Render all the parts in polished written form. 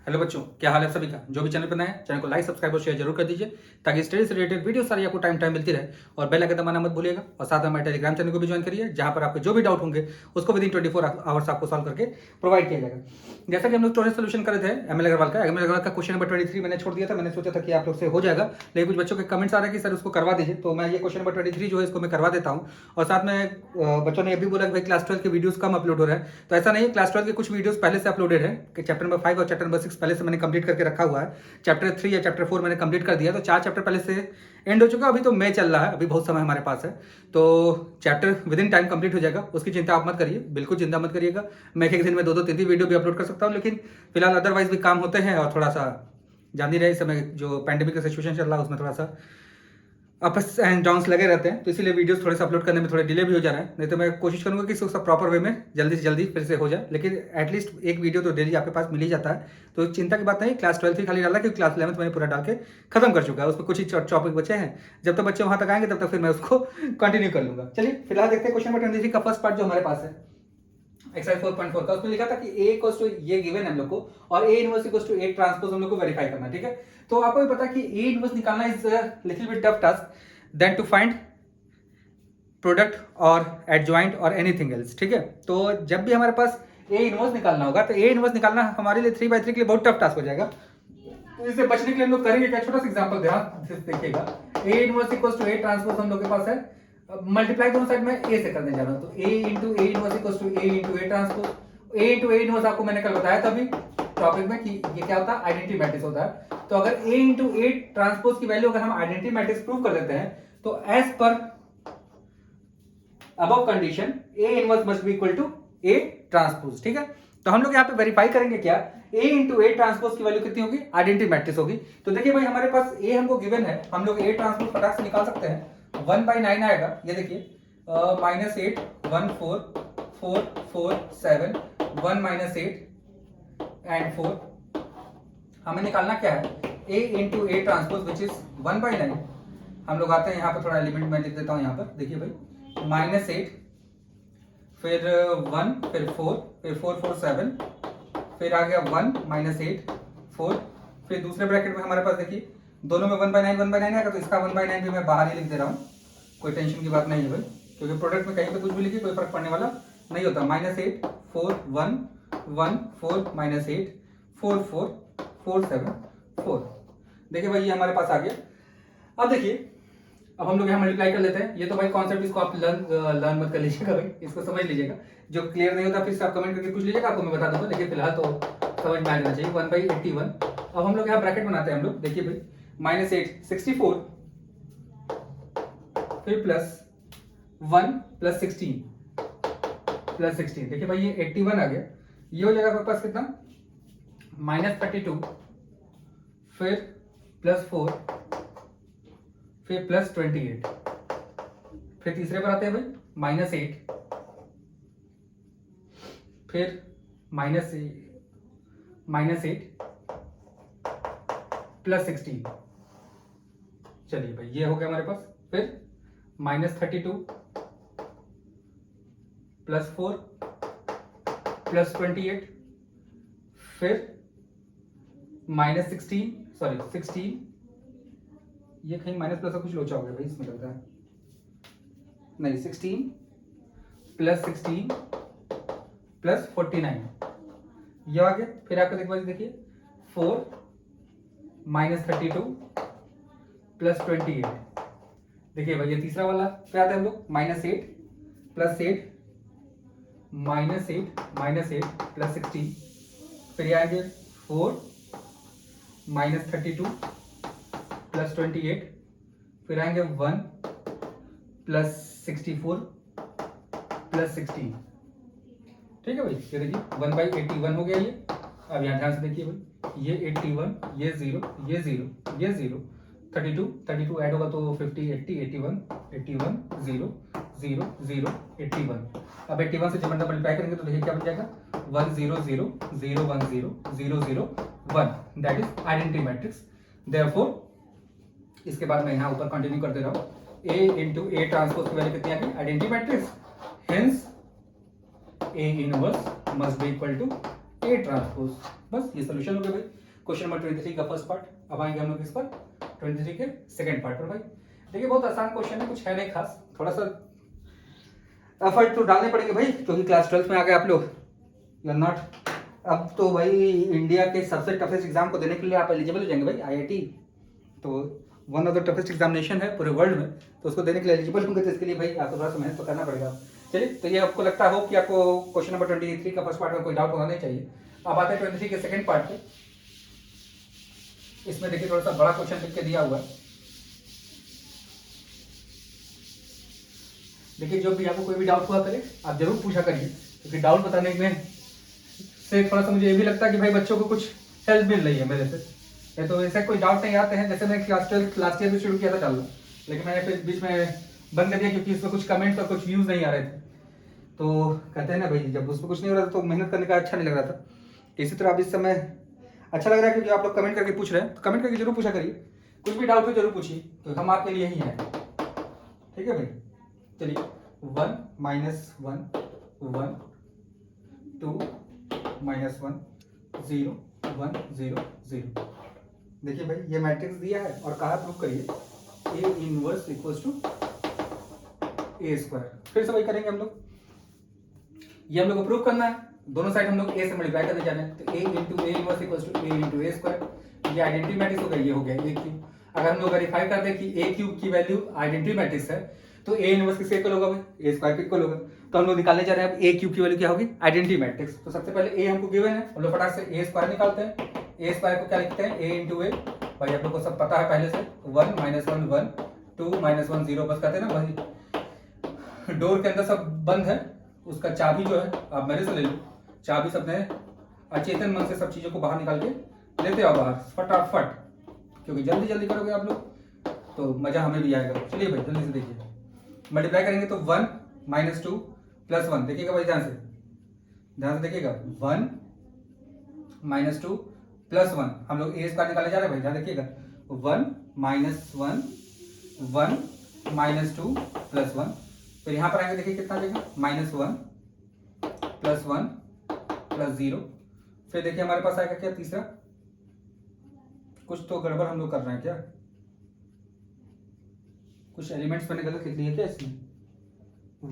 Hello बच्चों, क्या हाल है सभी का। जो भी चैनल पर नए हैं, चैनल को लाइक सब्सक्राइब और शेयर जरूर कर दीजिए ताकि स्टडी से रिलेटेड वीडियो सारी आपको टाइम मिलती रहे। और बेल आइकन दबाना मत भूलिएगा और साथ में हमारे टेलीग्राम चैनल को भी ज्वाइन करिए, जहां पर आपके जो भी डाउट होंगे उसको विदिन 24 आवर्स आपको सॉल्व करके प्रोवाइड किया जाएगा। जैसा कि हम लोग टोटल सोल्यूशन कर रहे थे एमएल अग्रवाल का क्वेश्चन नंबर 23 मैंने छोड़ दिया था। मैंने सोचा था कि आप लोग से हो जाएगा, लेकिन कुछ बच्चों के कमेंट्स आ रहे हैं कि सर उसको करवा दीजिए, तो मैं ये क्वेश्चन नंबर 23 जो है इसको मैं करवा देता हूँ। और साथ में बच्चों ने ये भी बोला कि भाई क्लास 12 के वीडियोस कम अपलोड हो रहे हैं, तो ऐसा नहीं है। क्लास 12 के कुछ वीडियोस पहले से अपलोडेड है कि चैप्टर नंबर 5 और चैप्टर नंबर 6 पहले से मैंने कंप्लीट करके रखा हुआ है। चैप्टर 3 या चैप्टर 4 मैंने कंप्लीट कर दिया, तो 4 चैप्टर पहले से एंड हो चुका है। अभी तो मई चल रहा है, अभी बहुत समय हमारे पास है, तो chapter with in time complete हो जाएगा, उसकी चिंता आप मत करिए, बिल्कुल चिंता मत करिएगा। मैं एक दिन में 2-2 3-3 वीडियो भी अपलोड कर सकता हूँ, लेकिन फिलहाल अदरवाइज भी काम होते हैं और थोड़ा सा जान ही रहे इस समय जो पैंडेमिक का सिचुएशन चल रहा है उसमें थोड़ा सा अप्स एंड डाउन्स लगे रहते हैं, तो इसीलिए वीडियोस थोड़े से अपलोड करने में थोड़े डिले भी हो जा रहा है। नहीं तो मैं कोशिश करूंगा कि इसको सब प्रॉपर वे में जल्दी से जल्दी फिर से हो जाए, लेकिन एटलीस्ट एक वीडियो तो डेली आपके पास मिल ही जाता है, तो चिंता की बात नहीं। क्लास 12 ही खाली डाला, क्योंकि क्लास 11 मैंने पूरा डाल के खत्म कर चुका है, उसमें कुछ ही टॉपिक बचे हैं। जब तक बच्चे वहां तक आएंगे तब तक फिर मैं उसको कंटिन्यू कर लूंगा। चलिए फिलहाल देखते हैं क्वेश्चन नंबर 23 का फर्स्ट पार्ट जो हमारे पास है एक्सरसाइज 4.4 का। उसमें लिखा था कि a इक्वल्स टू ये गिवन है हम लोग को, और a inverse equals to a transpose हम लोग को वेरीफाई करना है, ठीक है। तो आपको भी पता है कि a इनवर्स निकालना is little bit tough task then to find product और एडजॉइंट और एनीथिंग एल्स, ठीक है। तो जब भी हमारे पास a इनवर्स निकालना होगा, तो a इनवर्स निकालना हमारे लिए 3/3 के लिए बहुत टफ टास्क हो जाएगा। तो इससे बचने के लिए हम लोग करेंगे क्या, छोटा सा एग्जांपल ध्यान से देखिएगा। a inverse equals to a transpose हम लोग के पास है, मल्टीप्लाई दोनों साइड में a से करने जा रहा हूं, तो a into a inverse equals to a into a transpose. a into a inverse आपको मैंने कल बताया था अभी टॉपिक में कि ये क्या होता है, आइडेंटिटी मैट्रिक्स होता है। तो अगर a इंटू a ट्रांसपोज की वैल्यू अगर हम आइडेंटिटी मैट्रिक्स प्रूव कर देते हैं, तो एज पर above condition a inverse must be equal to a transpose, ठीक है। तो हम लोग यहाँ पे वेरीफाई करेंगे क्या, a इंटू a ट्रांसपोज की वैल्यू कितनी होगी, आइडेंटिटी मैट्रिक्स होगी। तो देखिए भाई हमारे पास a हमको गिवन है, हम लोग a ट्रांसपोज फटाक से निकाल सकते हैं। 1/9 आएगा, ये देखिए -8 1 4 4 4 7 1 8 एंड 4। हमें निकालना क्या है, a into a transpose which is 1/9। हम लोग आते हैं यहाँ पर, थोड़ा एलिमेंट मैं लिख देता हूँ यहाँ पर, देखिए भाई -8 फिर 1 फिर 4 फिर 4 4 7 फिर आ गया 1 -8 4, फिर दूसरे ब्रैकेट में हमारे पास देखिए दोनों में 1/9 आएगा, तो इसका 1/9 भी मैं बाहर ही लिख दे रहा हूँ, कोई टेंशन की बात नहीं है भाई, क्योंकि प्रोडक्ट में कहीं पे कुछ भी लिखिए कोई फर्क पड़ने वाला नहीं होता। -8 4 1 1 4 -8 4 4 4 7 4। देखिए भाई ये हमारे पास आ गया। अब देखिए अब हम लोग यहाँ मल्टीप्लाई कर लेते हैं। ये तो भाई कॉन्सेप्ट, इसको आप लर्न मत कर लीजिएगा भाई, इसको समझ लीजिएगा। जो क्लियर नहीं होता फिर से आप कमेंट करके पूछ लीजिएगा, आपको मैं बता दूंगा, लेकिन फिलहाल तो समझ में आ जाना चाहिए। 1/81। अब हम लोग यहाँ ब्रैकेट बनाते हैं हम लोग, देखिए भाई -8 64 फिर +1 +16 देखिए भाई ये 81 आ गया। ये हो जाएगा आपके पास कितना, -32 फिर +4 फिर +28। फिर तीसरे पर आते हैं भाई -8 फिर -8 +16। चलिए भाई ये हो गया हमारे पास। फिर -32 +4 +28 फिर -16 ये कहीं माइनस प्लस का कुछ लोचा हो गया भाई, इसमें लगता है नहीं, 16 +16 +49 ये आ गया। फिर आपको देखिए 4 -32 +28। देखिए भाई ये तीसरा वाला पे आते हैं हम लोग, -8 +8 -8 +16। फिर ये आएंगे 4 -32 +28, फिर आएंगे 1 +64 +16। ठीक है भाई, ये देखिए 1/81 हो गया ये। अब यहाँ ध्यान से देखिए भाई, ये 81 ये 0 ये 0 ये 0 32 ऐड होगा तो 50 80 81 81 0 0 0 81। अब 81 से जब मल्टीप्लाई करेंगे तो देखिए क्या बन जाएगा, 1 0 0 0 1 0 0 0 1, that is identity matrix. Therefore इसके बाद मैं यहाँ ऊपर कंटिन्यू कर दे रहा हूँ, a इंटू ए ट्रांसपोज की वैल्यू कितनी आ गई, identity matrix, hence a inverse must be equal to A transpose. बस ये सोल्यूशन हो गया भाई क्वेश्चन नंबर 23 का फर्स्ट पार्ट। अब आएंगे हम लोग इस पर 23 के सेकंड पार्ट पर। भाई देखिए बहुत आसान क्वेश्चन है, कुछ है नहीं खास, थोड़ा सा एफर्ट तो डालने पड़ेंगे भाई, क्योंकि क्लास 12 में आ गए आप लोग, यू आर नॉट। अब तो भाई इंडिया के सबसे टफेस्ट एग्जाम को देने के लिए आप एलिजिबल हो जाएंगे भाई, आईआईटी तो one of the toughest examination है पूरे वर्ल्ड में, तो उसको देने के लिए एलिजिबल होंगे, तो इसके लिए भाई आपको थोड़ा सा मेहनत तो करना पड़ेगा। चलिए, तो ये आपको लगता हो कि आपको क्वेश्चन नंबर 23 का फर्स्ट पार्ट में कोई डाउट होना नहीं चाहिए। अब आते हैं 23 के सेकंड पार्ट पे। इसमें देखिए थोड़ा सा बड़ा क्वेश्चन लिख के दिया हुआ है। देखिए जो भी आपको कोई भी डाउट हुआ करे आप जरूर पूछा करिए, क्योंकि डाउट बताने में से थोड़ा सा मुझे ये भी लगता है कि भाई बच्चों को कुछ हेल्प मिल रही है मेरे से। ये तो ऐसे कोई डाउट नहीं आते हैं, जैसे मैंने क्लास 12 लास्ट ईयर भी शुरू किया था डालना, लेकिन मैंने फिर बीच में बंद कर दिया क्योंकि इसमें कुछ कमेंट्स और कुछ व्यूज नहीं आ रहे थे। तो कहते हैं ना भाई, जब उसमें कुछ नहीं हो रहा था तो मेहनत करने का अच्छा नहीं लग रहा था। इसी तरह अब इस समय अच्छा लग रहा है क्योंकि आप लोग कमेंट करके पूछ रहे हैं, तो कमेंट करके जरूर पूछा करिए, कुछ भी डाउट हो जरूर पूछिए, तो हम आपके लिए ही हैं। ठीक है भाई, चलिए 1 -1 1 2 -1 0 1 0 0। देखिए भाई ये मैट्रिक्स दिया है और कहा प्रूव करिए A inverse equals to A square. फिर से वही करेंगे हम लोग, ये हम लोग को प्रूव करना है, दोनों साइड हम लोग A से मल्टीप्लाई करने जाना है, तो A into A inverse equals to A into A square. ये आइडेंटिटी मैट्रिक्स हो गया, ये हो गया A क्यूब। अगर हम लोग वेरीफाई कर दें कि A क्यूब की वैल्यू आइडेंटिटी मैट्रिक्स है, तो A इनवर्स किसके इक्वल होगा भाई, A स्क्वायर के इक्वल होगा। तो हम लोग निकालने जा रहे हैं अब A क्यूब की वैल्यू क्या होगी, आइडेंटिटी मैट्रिक्स। तो सबसे पहले A हमको गिवन है, हम लोग फटाक से A स्क्वायर निकालते हैं। A स्क्वायर को क्या लिखते हैं, A इंटू A। भाई आप लोग को सब पता है पहले से, 1 -1 1 2 -1 0। बस कहते हैं ना भाई, डोर के अंदर सब बंद है, उसका चाबी जो है आप मेरे से ले लो, चाबी सबने अचेतन मन से सब चीजों को बाहर निकाल के लेते आओ बाहर फटाफट, क्योंकि जल्दी जल्दी करोगे आप लोग तो मजा हमें भी आएगा। चलिए भाई जल्दी से देखिए, मल्टीप्लाई करेंगे तो 1 -2 +1। देखिएगा भाई ध्यान से देखिएगा, 1 -2 +1। हम लोग A स्क्वायर निकाले जा रहे हैं भाई, ध्यान देखिएगा, 1 -1 1 -2 +1। फिर यहाँ पर आएंगे, देखिए कितना देगा, -1 +1 +0। फिर देखिए हमारे पास आएगा क्या तीसरा, कुछ तो गड़बड़ हम लोग कर रहे हैं क्या, कुछ एलिमेंट्स मैंने गलत लिख लिए क्या इसमें।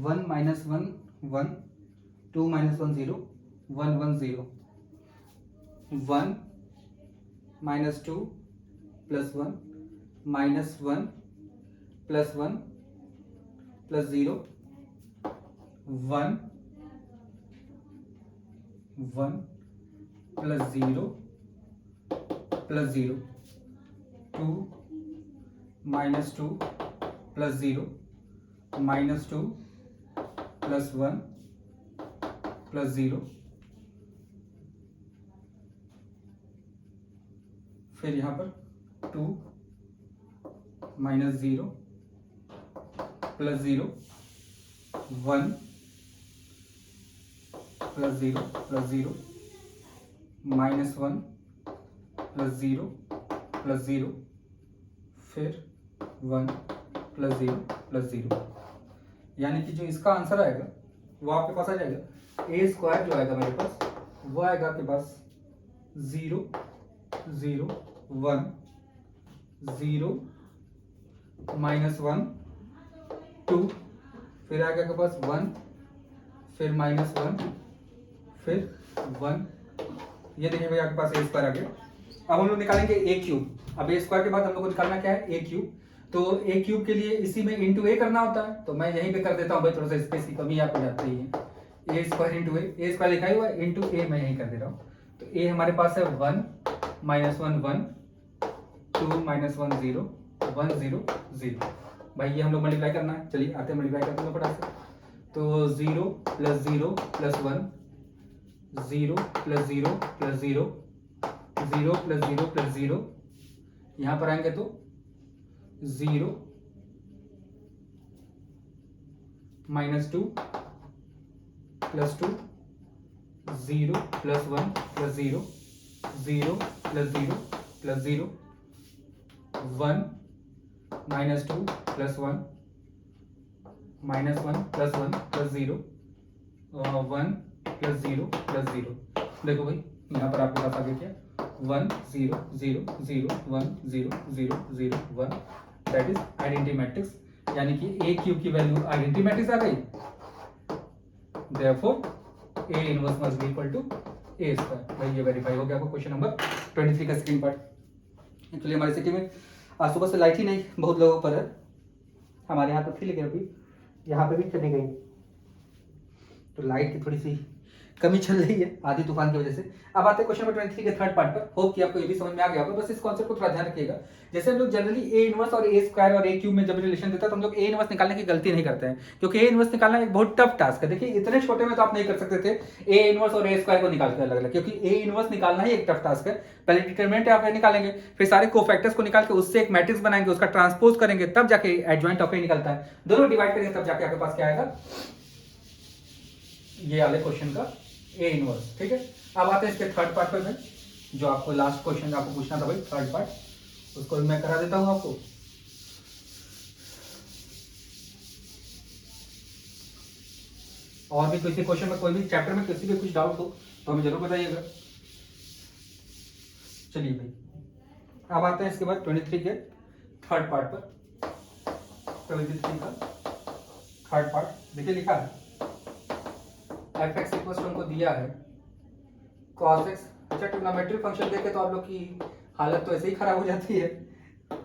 1 -1 1 2 -1 0 1 1 0 1 -2 +1 -1 +1 +0 1 1 +0 +0 2 -2 +0 -2 +1 +0। फिर यहाँ पर 2 -0 +0 1 +0 +0 -1 +0 +0। फिर 1 +0 +0। यानी कि जो इसका आंसर आएगा वो आपके पास आ जाएगा, A स्क्वायर जो आएगा मेरे पास वो आएगा आपके पास 0 0 1 0 -1 2। फिर आएगा आपके पास 1, फिर -1, फिर 1। ये देखिए भाई आपके पास A स्क्वायर आ गया। अब हम लोग निकालेंगे A क्यूब। अब A स्क्वायर के बाद हम लोग को निकालना क्या है, A क्यूब। तो A क्यूब के लिए इसी में इंटू A करना होता है, तो मैं यहीं पे कर देता हूँ भाई, थोड़ा सा स्पेस की कमी आपको जाती है। A square into A square लिखा हुआ है, इंटू A मैं यहीं कर दे रहा हूँ। तो A हमारे पास है 1 -1 1 2 -1 0 1 0 0। भाई ये हम लोग मल्टीप्लाई करना है, चलिए आते हैं मल्टीप्लाई करते हैं फटाक से। तो 0 + 0 + 1 0 + 0 + 0 0 + 0 + 0। यहाँ पर आएंगे तो 0 -2 + 2 0 + 1 + 0 0 + 0 + 0 1 -2 + 1 -1 + 1 + 0 1 + 0 + 0। देखो भाई यहाँ पर आपके पास आ गया क्या 1 0 0 0 1 0 0 0 1, दैट इज आइडेंटिटी मैट्रिक्स, यानी कि ए क्यूब की वैल्यू आइडेंटिटी मैट्रिक्स आ गई, therefore A inverse must be equal to A square. भाई ये वेरीफाई हो गया आपको क्वेश्चन नंबर 23 का सेकंड पार्ट। एक्चुअली हमारी सिटी में आज सुबह से लाइट ही नहीं बहुत लोगों पर है, हमारे यहाँ तो थी लेकिन अभी यहाँ पे भी चली गई, तो लाइट की थोड़ी सी कमी चल रही है आधी तूफान की वजह से। अब आते हैं क्वेश्चन नंबर 23 के थर्ड पार्ट पर। होप कि आपको ये भी समझ में आ गया होगा, बस इस कॉन्सेप्ट को थोड़ा ध्यान रखिएगा। जैसे हम लोग जनरली ए इनवर्स और ए स्क्वायर और ए क्यूब में जब रिलेशन देता है तो हम लोग ए इनवर्स निकालने की गलती नहीं करते हैं, क्योंकि ए इनवर्स निकालना एक बहुत टफ टास्क है। देखिए इतने छोटे में तो आप नहीं कर सकते थे ए इनवर्स और ए स्क्वायर को निकाल के अलग अलग, क्योंकि ए इनवर्स निकालना ही एक टफ टास्क है। पहले डिटरमिनेंट ऑफ ए निकालेंगे, फिर सारे कोफैक्टर्स को निकाल के उससे एक मैट्रिक्स बनाएंगे, उसका ट्रांसपोज करेंगे, तब जाके एडजॉइंट ऑफ ए निकलता है। दोनों डिवाइड करेंगे तब जाके आपके पास क्या आएगा, ये वाले क्वेश्चन का ए इनवर्स। ठीक है, अब आते हैं इसके थर्ड पार्ट पर, जो आपको लास्ट क्वेश्चन आपको पूछना था भाई थर्ड पार्ट, उसको भी मैं करा देता हूं आपको। और भी किसी क्वेश्चन में कोई भी चैप्टर में किसी भी कुछ डाउट हो तो हमें जरूर बताइएगा। चलिए भाई अब आते हैं इसके बाद 23 के थर्ड पार्ट पर। 23 का थर्ड पार्ट देखिए लिखा है एफ एक्स इक्वल हमको दिया है cos x। अच्छा ट्रिग्नोमेट्रिक फंक्शन देखे तो आप लोग की हालत तो ऐसे ही खराब हो जाती है।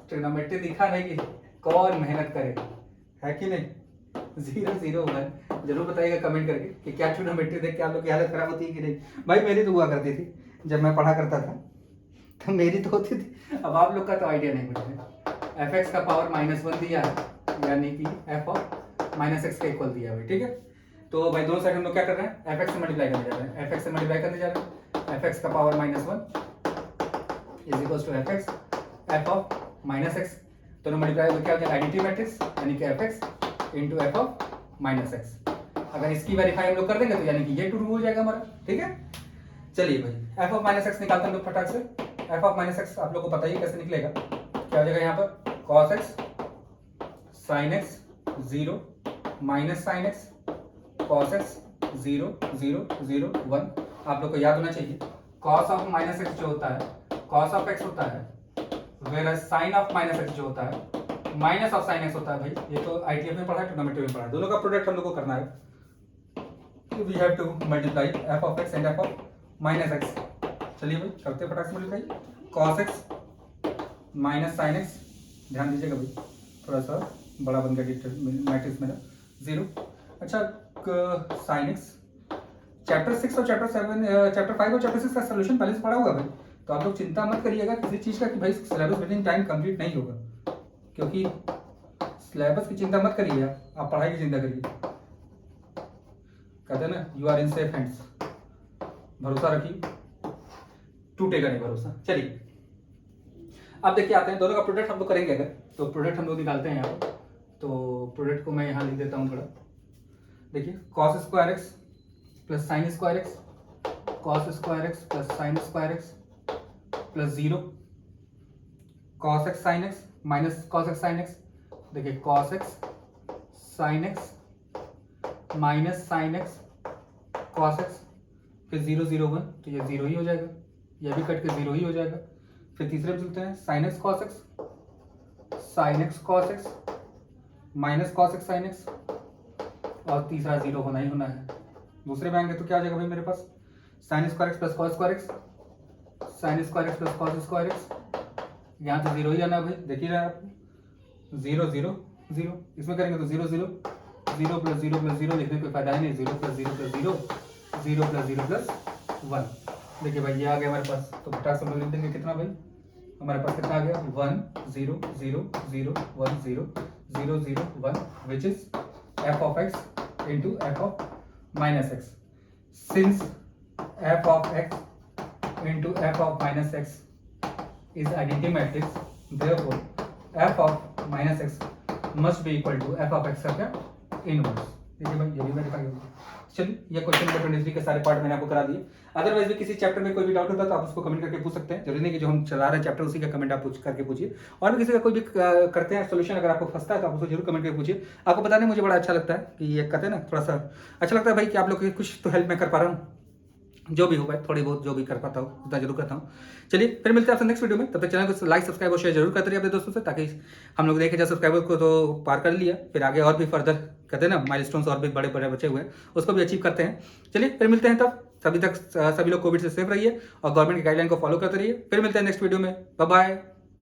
ट्रिग्नोमेट्री दिखा नहीं कि कौन मेहनत करे, है कि नहीं। 0 0 1 जरूर बताइएगा कमेंट करके कि क्या ट्रिग्नोमेट्री देख के आप लोग की हालत खराब होती है कि नहीं। भाई मेरी तो हुआ करती थी जब मैं पढ़ा करता था, तो मेरी तो होती थी। अब आप लोग का तो आइडिया नहीं मुझे। एफ एक्स का पावर -1 दिया है, यानी कि एफ ऑफ -x का इक्वल दिया है। ठीक है, तो भाई दोनों साइड हम लोग क्या कर रहे हैं, एफ एक्स से मल्टीप्लाई करने जा रहे हैं, एफ एक्स से मल्टीप्लाई करने जा रहे हैं। एफ एक्स का power -1 is equal to f x f of -x, दोनों मल्टीप्लाई होकर क्या हो जाएगा आइडेंटिटी मैट्रिक्स, यानी कि f x into f of -x। अगर इसकी वेरीफाई हम लोग कर देंगे तो यानी कि ये ट्रू हो जाएगा हमारा। ठीक है, चलिए भाई एफ ऑफ -x निकालते हैं हम लोग फटाक से। एफ ऑफ -x आप लोग को पता ही कैसे निकलेगा, क्या हो जाएगा यहाँ पर cos x sin x 0 minus sin x cos x 0 0 0 1। आप लोग को याद होना चाहिए cos ऑफ -x जो होता है cos ऑफ x होता है, whereas sin ऑफ -x जो होता है माइनस ऑफ sin x होता है। भाई ये तो आईटीएफ में पढ़ा है, ट्रिग्नोमेट्री में पढ़ा है, दोनों का प्रोडक्ट हम लोग को करना है। We have to multiply f of x and f of -x। चलिए भाई करते फटाक से multiply. cos x minus sin x, ध्यान दीजिएगा भाई थोड़ा सा बड़ा बन गया मैट्रिक्स मेरा 0। अच्छा sin x चैप्टर 6 और चैप्टर 7 चैप्टर 5 और चैप्टर 6 का सोल्यूशन पहले से पढ़ा हुआ है भाई, तो आप लोग चिंता मत करिएगा किसी चीज़ का कि भाई syllabus with in time complete नहीं होगा, क्योंकि सिलेबस की चिंता मत करिए, आप पढ़ाई की चिंता करिए। कहते हैं ना you are in safe hands, भरोसा रखिए, टूटेगा नहीं भरोसा। चलिए अब देखिए आते हैं दोनों का प्रोडक्ट हम लोग करेंगे अगर, तो प्रोडक्ट हम लोग निकालते हैं यहाँ पर। तो प्रोडक्ट को मैं यहाँ लिख देता हूँ थोड़ा। देखिए cos square X plus sign square x, cos square X plus sign square X plus 0 cos x sine x minus cos x sine x. देखिए cos x sine x minus sine x cos x, फिर 0 0 1, तो ये 0 ही हो जाएगा, ये भी cut के 0 ही हो जाएगा। फिर तीसरे में चलते हैं sine x cos x minus cos x sine x, और तीसरा 0 होना ही होना है। दूसरे में आएंगे तो क्या हो जाएगा भाई मेरे पास sine square X plus cos square X, sine square X plus cos square X, यहाँ तो 0 ही आना है भाई, देखिए रहे आप 0 0 0। इसमें करेंगे तो 0 0 0 प्लस 0 प्लस 0 लिखने कोई फायदा ही नहीं, 0 प्लस 0 प्लस 0 0 प्लस 0 प्लस 1। देखिए भाई ये आ गया हमारे पास, तो फटाक से हम लोग लिख देंगे कितना भाई हमारे पास कितना आ गया 1 0 0 0 1 0 0 0 1, which is f of x into f of minus x. Since f of x into f of minus x is identity matrix, therefore f of minus x must be equal to f of x का क्या inverse. देखिए भाई ये भी verify होगा। चलिए ये question number 23 के सारे पार्ट मैंने आपको करा दिए। अदरवाइज भी किसी चैप्टर में कोई भी डाउट होता है तो आप उसको कमेंट करके पूछ सकते हैं, जरूरी नहीं कि जो हम चला रहे हैं चैप्टर उसी का कमेंट आप पूछ करके पूछिए। और भी किसी का कोई भी करते हैं सोल्यूशन अगर आपको फंसता है तो आप उसको जरूर कमेंट करके पूछिए। आपको बताने मुझे बड़ा अच्छा लगता है कि ये कहते हैं ना थोड़ा सा अच्छा लगता है भाई कि आप लोग की कुछ तो हेल्प मैं कर पा रहा हूँ। जो भी हो भाई, थोड़ी बहुत जो भी कर पाता हूँ उतना जरूर करता हूँ। चलिए फिर मिलते हैं आपसे नेक्स्ट वीडियो में, तब तक चैनल को लाइक सब्सक्राइब और शेयर जरूर करते रहिए अपने दोस्तों से, ताकि हम लोग देखें 10 सब्सक्राइबर्स को तो पार कर लिया, फिर आगे और भी फर्दर कहते हैं ना माइलस्टोन्स और भी बड़े बड़े बचे हुए हैं, उसको भी अचीव करते हैं। चलिए फिर मिलते हैं तब, तभी तक सभी लोग कोविड से सेफ रहिए और गवर्नमेंट की गाइडलाइन को फॉलो करते रहिए। फिर मिलते हैं नेक्स्ट वीडियो में, बाय बाय।